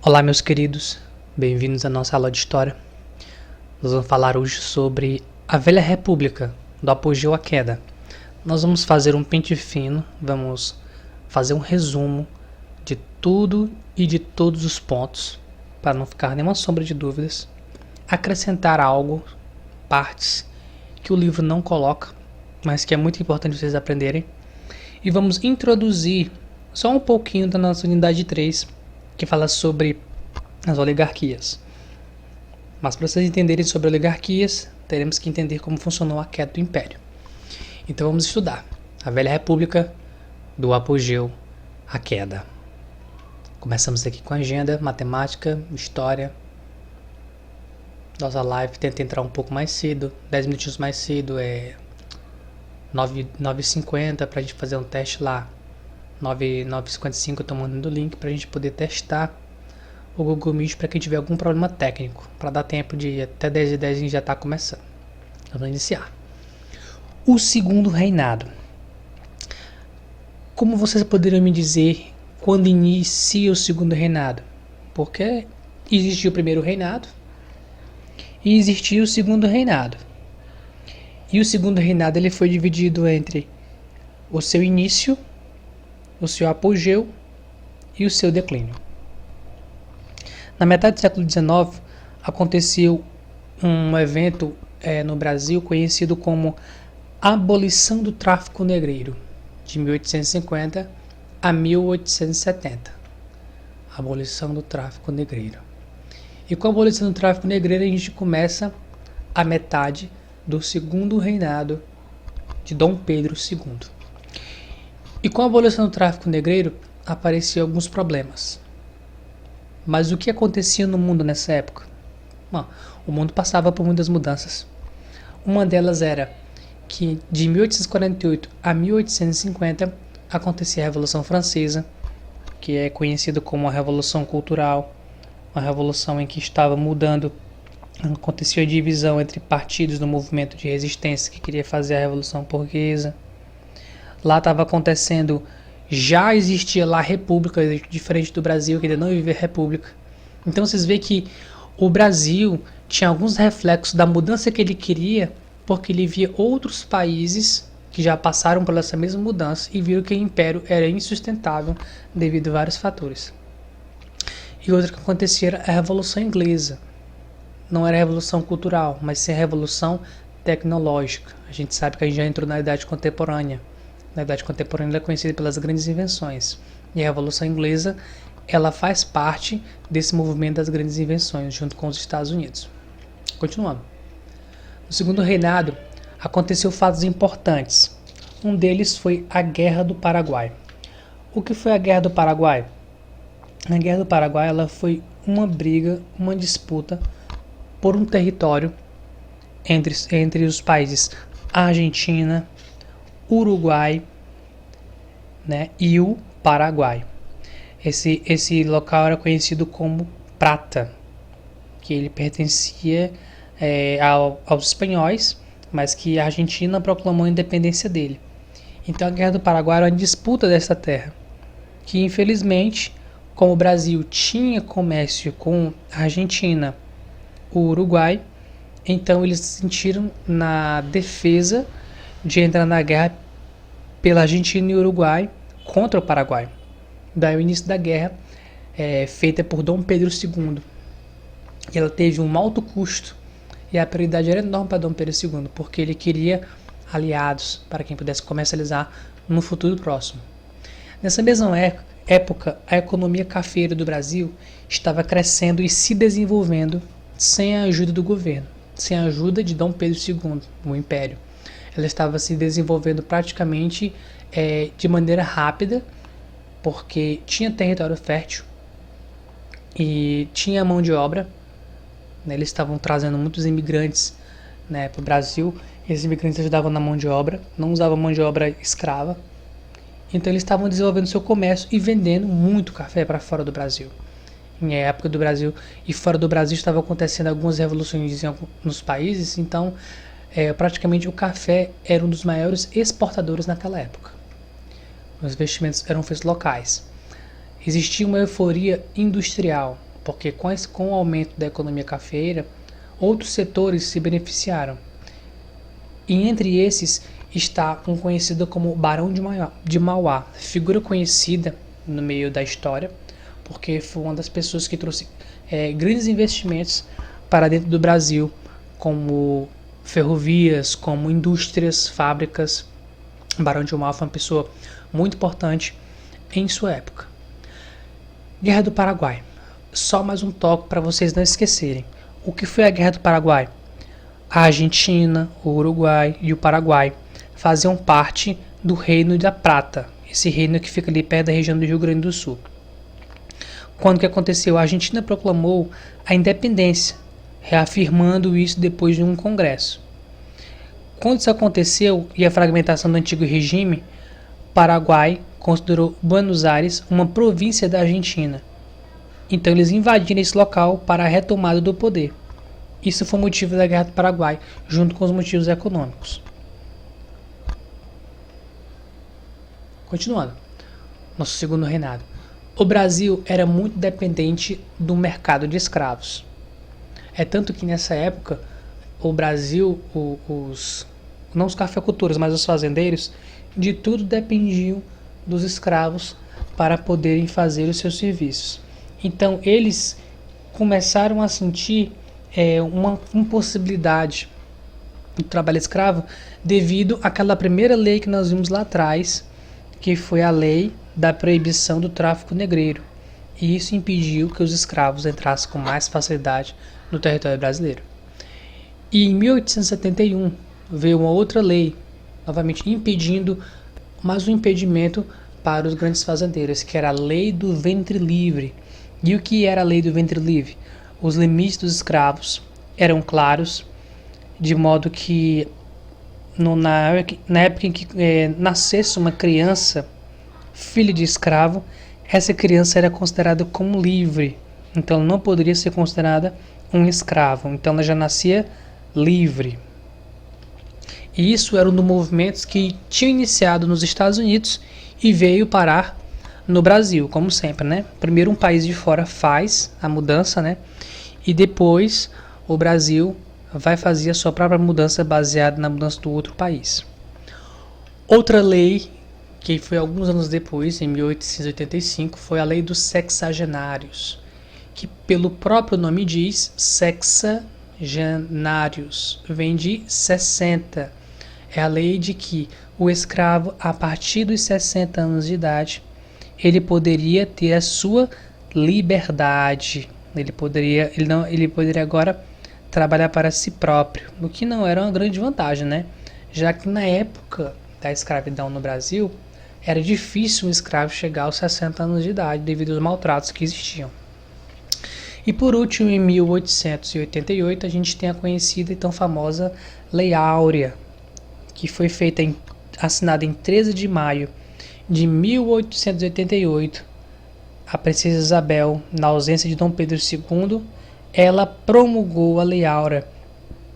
Olá, meus queridos, bem-vindos à nossa aula de História. Nós vamos falar hoje sobre a Velha República, do apogeu à queda. Nós vamos fazer um pente fino, vamos fazer um resumo de tudo e de todos os pontos, para não ficar nenhuma sombra de dúvidas, acrescentar algo, partes que o livro não coloca, mas que é muito importante vocês aprenderem, e vamos introduzir só um pouquinho da nossa unidade 3, que fala sobre as oligarquias. Mas para vocês entenderem sobre oligarquias, teremos que entender como funcionou a queda do Império. Então vamos estudar a Velha República, do apogeu à queda. Começamos aqui com a agenda, matemática, história. Nossa live tenta entrar um pouco mais cedo, 10 minutinhos mais cedo, 9h50 para a gente fazer um teste lá. 9h55 eu estou mandando o link para a gente poder testar o Google Meet para quem tiver algum problema técnico, para dar tempo de até 10h10 a gente já está começando. Vamos iniciar. O segundo reinado. Como vocês poderiam me dizer quando inicia o segundo reinado? Porque existiu o primeiro reinado e existiu o segundo reinado. E o segundo reinado ele foi dividido entre o seu início, o seu apogeu e o seu declínio. Na metade do século XIX, aconteceu um evento no Brasil conhecido como Abolição do Tráfico Negreiro, de 1850 a 1870. Abolição do Tráfico Negreiro. E com a abolição do tráfico negreiro, a gente começa a metade do segundo reinado de Dom Pedro II. E com a abolição do tráfico negreiro, apareciam alguns problemas. Mas o que acontecia no mundo nessa época? Bom, o mundo passava por muitas mudanças. Uma delas era que de 1848 a 1850 acontecia a Revolução Francesa, que é conhecida como a Revolução Cultural, uma revolução em que estava mudando, acontecia a divisão entre partidos do movimento de resistência que queria fazer a Revolução Portuguesa. Lá estava acontecendo, já existia lá a república, diferente do Brasil, que ainda não vivia república. Então vocês veem que o Brasil tinha alguns reflexos da mudança que ele queria, porque ele via outros países que já passaram por essa mesma mudança e viram que o império era insustentável devido a vários fatores. E outra que acontecia era a Revolução Inglesa. Não era a Revolução Cultural, mas sim a Revolução Tecnológica. A gente sabe que a gente já entrou na Idade Contemporânea. Na Idade Contemporânea ela é conhecida pelas grandes invenções. E a Revolução Inglesa, ela faz parte desse movimento das grandes invenções, junto com os Estados Unidos. Continuando. No segundo reinado, aconteceu fatos importantes. Um deles foi a Guerra do Paraguai. O que foi a Guerra do Paraguai? A Guerra do Paraguai ela foi uma briga, uma disputa por um território entre os países Argentina, Uruguai, né, e o Paraguai. Esse local era conhecido como Prata, que ele pertencia aos espanhóis, mas que a Argentina proclamou a independência dele. Então a Guerra do Paraguai era uma disputa dessa terra, que infelizmente, como o Brasil tinha comércio com a Argentina, o Uruguai, então eles se sentiram na defesa de entrar na guerra pela Argentina e Uruguai contra o Paraguai. Daí o início da guerra feita por Dom Pedro II. E ela teve um alto custo e a prioridade era enorme para Dom Pedro II, porque ele queria aliados para quem pudesse comercializar no futuro próximo. Nessa mesma época, a economia cafeira do Brasil estava crescendo e se desenvolvendo sem a ajuda do governo, sem a ajuda de Dom Pedro II, o Império. Ela estava se desenvolvendo praticamente de maneira rápida, porque tinha território fértil e tinha mão de obra. Né, eles estavam trazendo muitos imigrantes, né, para o Brasil. Esses imigrantes ajudavam na mão de obra, não usavam mão de obra escrava. Então eles estavam desenvolvendo seu comércio e vendendo muito café para fora do Brasil. Em época do Brasil e fora do Brasil estavam acontecendo algumas revoluções nos países, então praticamente o café era um dos maiores exportadores naquela época. Os investimentos eram feitos locais. Existia uma euforia industrial, porque com o aumento da economia cafeeira, outros setores se beneficiaram. E entre esses está um conhecido como Barão de Mauá, figura conhecida no meio da história, porque foi uma das pessoas que trouxe grandes investimentos para dentro do Brasil, como ferrovias, como indústrias, fábricas. Barão de Mauá foi uma pessoa muito importante em sua época. Guerra do Paraguai. Só mais um toque para vocês não esquecerem. O que foi a Guerra do Paraguai? A Argentina, o Uruguai e o Paraguai faziam parte do Reino da Prata, esse reino que fica ali perto da região do Rio Grande do Sul. Quando que aconteceu? A Argentina proclamou a independência, reafirmando isso depois de um congresso. Quando isso aconteceu e a fragmentação do antigo regime, o Paraguai considerou Buenos Aires uma província da Argentina. Então eles invadiram esse local para a retomada do poder. Isso foi o motivo da Guerra do Paraguai, junto com os motivos econômicos. Continuando, nosso segundo reinado. O Brasil era muito dependente do mercado de escravos. É tanto que nessa época, o Brasil, não os cafeicultores, mas os fazendeiros, de tudo dependiam dos escravos para poderem fazer os seus serviços. Então eles começaram a sentir uma impossibilidade do trabalho escravo devido àquela primeira lei que nós vimos lá atrás, que foi a lei da proibição do tráfico negreiro. E isso impediu que os escravos entrassem com mais facilidade no território brasileiro. E em 1871 veio uma outra lei, novamente impedindo mais um impedimento para os grandes fazendeiros, que era a lei do ventre livre. E o que era a lei do ventre livre? Os limites dos escravos eram claros, de modo que na época em que nascesse uma criança, filha de escravo, essa criança era considerada como livre, então não poderia ser considerada um escravo, então ela já nascia livre. E isso era um dos movimentos que tinha iniciado nos Estados Unidos e veio parar no Brasil, como sempre, né? Primeiro um país de fora faz a mudança, né? E depois o Brasil vai fazer a sua própria mudança baseada na mudança do outro país. Outra lei, que foi alguns anos depois, em 1885, foi a lei dos sexagenários, que pelo próprio nome diz sexagenários, vem de 60. É a lei de que o escravo, a partir dos 60 anos de idade, ele poderia ter a sua liberdade. Ele poderia agora trabalhar para si próprio, o que não era uma grande vantagem, né? Já que na época da escravidão no Brasil, era difícil um escravo chegar aos 60 anos de idade devido aos maltratos que existiam. E por último, em 1888, a gente tem a conhecida e tão famosa Lei Áurea, que foi assinada em 13 de maio de 1888. A princesa Isabel, na ausência de Dom Pedro II, ela promulgou a Lei Áurea,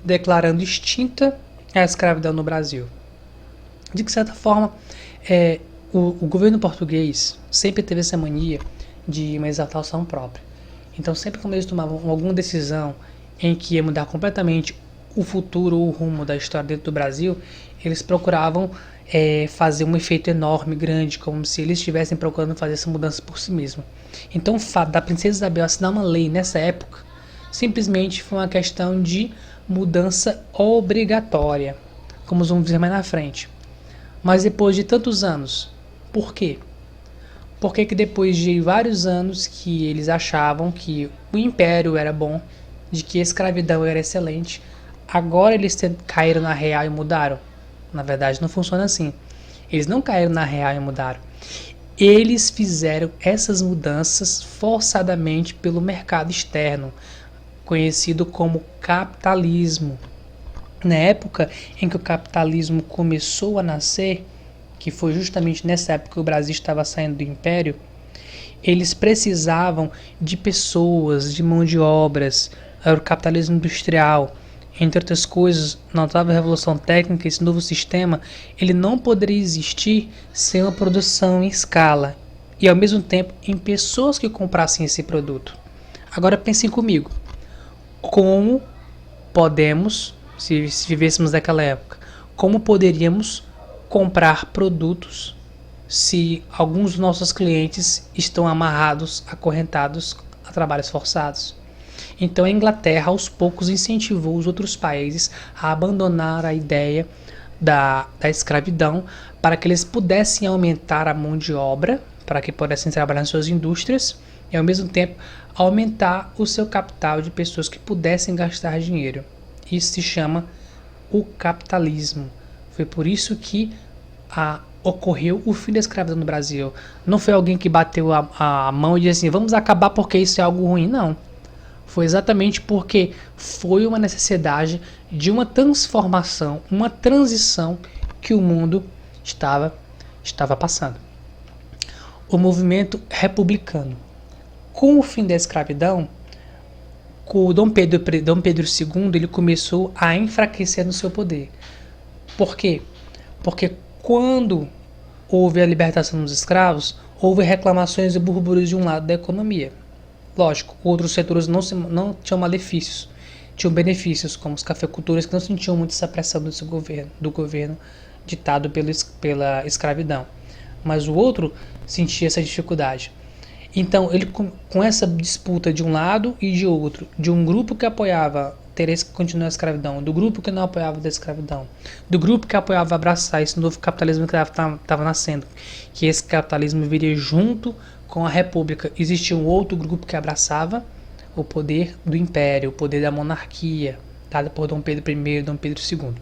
declarando extinta a escravidão no Brasil. De certa forma, o governo português sempre teve essa mania de uma exaltação própria. Então, sempre que eles tomavam alguma decisão em que ia mudar completamente o futuro ou o rumo da história dentro do Brasil, eles procuravam fazer um efeito enorme, grande, como se eles estivessem procurando fazer essa mudança por si mesmo. Então, o fato da princesa Isabel assinar uma lei nessa época simplesmente foi uma questão de mudança obrigatória, como vamos ver mais na frente. Mas depois de tantos anos, por quê? Porque que depois de vários anos que eles achavam que o império era bom, de que a escravidão era excelente, agora eles caíram na real e mudaram? Na verdade, não funciona assim. Eles não caíram na real e mudaram. Eles fizeram essas mudanças forçadamente pelo mercado externo, conhecido como capitalismo. Na época em que o capitalismo começou a nascer, que foi justamente nessa época que o Brasil estava saindo do Império, eles precisavam de pessoas, de mão de obras. Era o capitalismo industrial. Entre outras coisas, na nova revolução técnica, esse novo sistema, ele não poderia existir sem uma produção em escala e, ao mesmo tempo, em pessoas que comprassem esse produto. Agora pensem comigo. Como podemos, se vivêssemos naquela época, como poderíamos comprar produtos se alguns dos nossos clientes estão amarrados, acorrentados a trabalhos forçados? Então a Inglaterra aos poucos incentivou os outros países a abandonar a ideia da escravidão para que eles pudessem aumentar a mão de obra, para que pudessem trabalhar nas suas indústrias e ao mesmo tempo aumentar o seu capital de pessoas que pudessem gastar dinheiro. Isso se chama o capitalismo. Foi por isso que ocorreu o fim da escravidão no Brasil. Não foi alguém que bateu a mão e disse assim, vamos acabar porque isso é algo ruim, não. Foi exatamente porque foi uma necessidade de uma transformação, uma transição que o mundo estava passando. O movimento republicano. Com o fim da escravidão, o Dom Pedro II ele começou a enfraquecer no seu poder. Por quê? Porque quando houve a libertação dos escravos, houve reclamações e burburos de um lado da economia. Lógico, outros setores não tinham malefícios, tinham benefícios, como os cafeicultores que não sentiam muito essa pressão do governo ditado pela escravidão. Mas o outro sentia essa dificuldade. Então, ele com essa disputa de um lado e de outro, de um grupo que apoiava continuar a escravidão, do grupo que não apoiava a escravidão, do grupo que apoiava abraçar esse novo capitalismo que estava nascendo, que esse capitalismo viria junto com a república. Existia um outro grupo que abraçava o poder do império, o poder da monarquia, dada por Dom Pedro I e Dom Pedro II.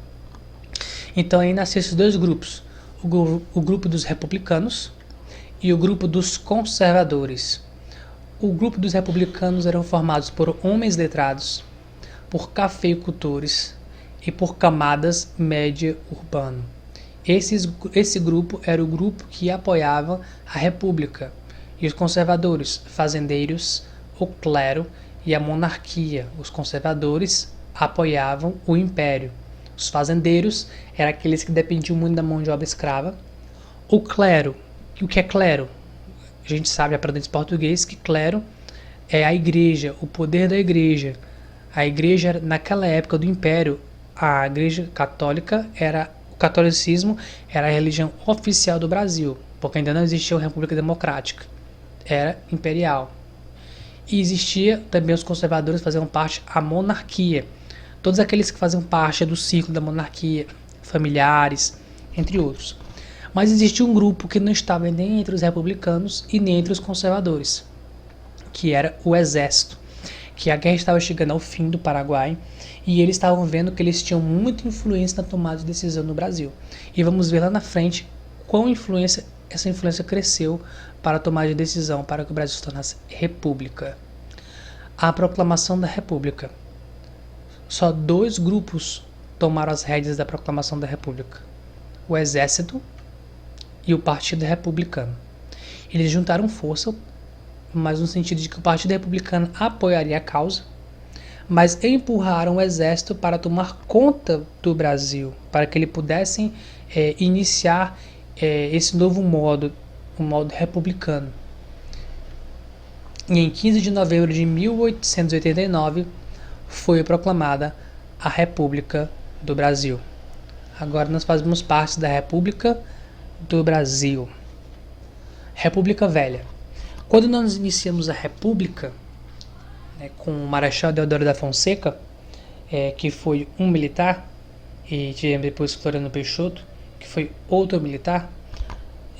Então aí nasceram esses dois grupos, o grupo dos republicanos e o grupo dos conservadores. O grupo dos republicanos eram formados por homens letrados, por cafeicultores e por camadas média urbana. Esse grupo era o grupo que apoiava a república, e os conservadores, fazendeiros, o clero e a monarquia. Os conservadores apoiavam o império. Os fazendeiros eram aqueles que dependiam muito da mão de obra escrava. O clero. E o que é clero? A gente sabe, aprendendo em português, que clero é a igreja, o poder da igreja. A igreja, naquela época do império, a igreja católica o catolicismo era a religião oficial do Brasil, porque ainda não existia uma república democrática. Era imperial. E existia também os conservadores que faziam parte da monarquia. Todos aqueles que faziam parte do ciclo da monarquia, familiares, entre outros. Mas existia um grupo que não estava nem entre os republicanos e nem entre os conservadores, que era o exército, que a guerra estava chegando ao fim do Paraguai e eles estavam vendo que eles tinham muita influência na tomada de decisão no Brasil. E vamos ver lá na frente quão essa influência cresceu para a tomada de decisão para que o Brasil se tornasse república. A proclamação da república. Só dois grupos tomaram as rédeas da proclamação da república: o exército e o Partido Republicano. Eles juntaram força, mas no sentido de que o Partido Republicano apoiaria a causa, mas empurraram o exército para tomar conta do Brasil, para que ele pudessem iniciar esse novo modo, o modo republicano. E em 15 de novembro de 1889 foi proclamada a República do Brasil. Agora nós fazemos parte da República do Brasil. República Velha. Quando nós iniciamos a República, com o Marechal Deodoro da Fonseca, que foi um militar, e tivemos depois Floriano Peixoto, que foi outro militar,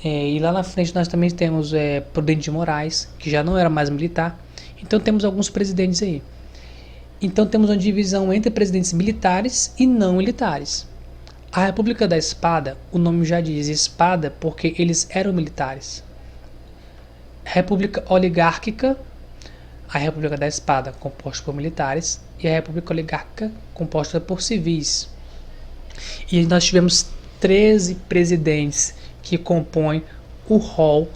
e lá na frente nós também temos Prudente de Moraes, que já não era mais militar. Então temos alguns presidentes aí. Então temos uma divisão entre presidentes militares e não militares. A República da Espada, o nome já diz espada porque eles eram militares. República Oligárquica, a República da Espada, composta por militares, e a República Oligárquica, composta por civis. E nós tivemos 13 presidentes que compõem o rol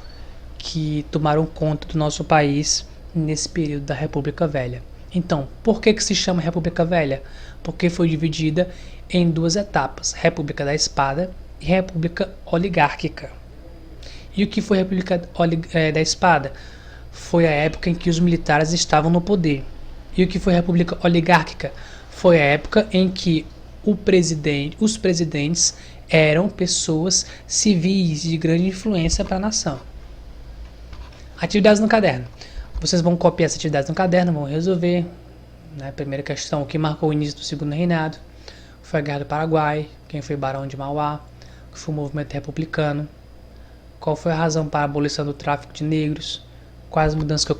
que tomaram conta do nosso país nesse período da República Velha. Então, por que se chama República Velha? Porque foi dividida em duas etapas: República da Espada e República Oligárquica. E o que foi a República da Espada? foi a época em que os militares estavam no poder. E o que foi a República Oligárquica? Foi a época em que os presidentes eram pessoas civis de grande influência para a nação. Atividades no caderno. Vocês vão copiar essas atividades no caderno, vão resolver. Primeira questão, o que marcou o início do segundo reinado? Foi a Guerra do Paraguai, quem foi Barão de Mauá, o que foi o movimento republicano, qual foi a razão para a abolição do tráfico de negros, quais as mudanças que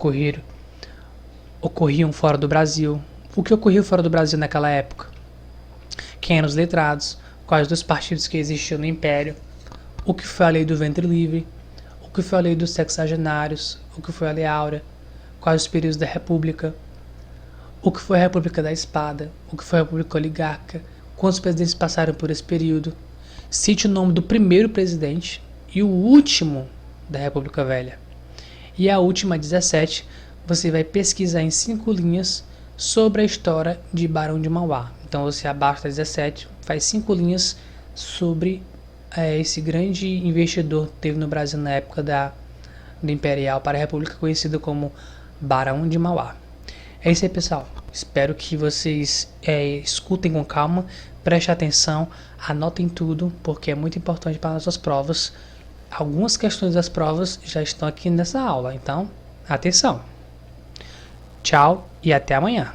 ocorriam fora do Brasil, o que ocorreu fora do Brasil naquela época, quem eram os letrados, quais dos partidos que existiam no Império, o que foi a lei do ventre livre, o que foi a lei dos sexagenários, o que foi a lei áurea, quais os períodos da República, o que foi a República da Espada, o que foi a República Oligárquica, quantos presidentes passaram por esse período, cite o nome do primeiro presidente e o último da República Velha. E a última, 17, você vai pesquisar em 5 linhas sobre a história de Barão de Mauá. Então você abaixo da 17 faz 5 linhas sobre esse grande investidor que teve no Brasil na época do Imperial para a República, conhecido como Barão de Mauá. É isso aí, pessoal. Espero que vocês escutem com calma, prestem atenção, anotem tudo, porque é muito importante para as nossas provas. Algumas questões das provas já estão aqui nessa aula, então, atenção. Tchau e até amanhã.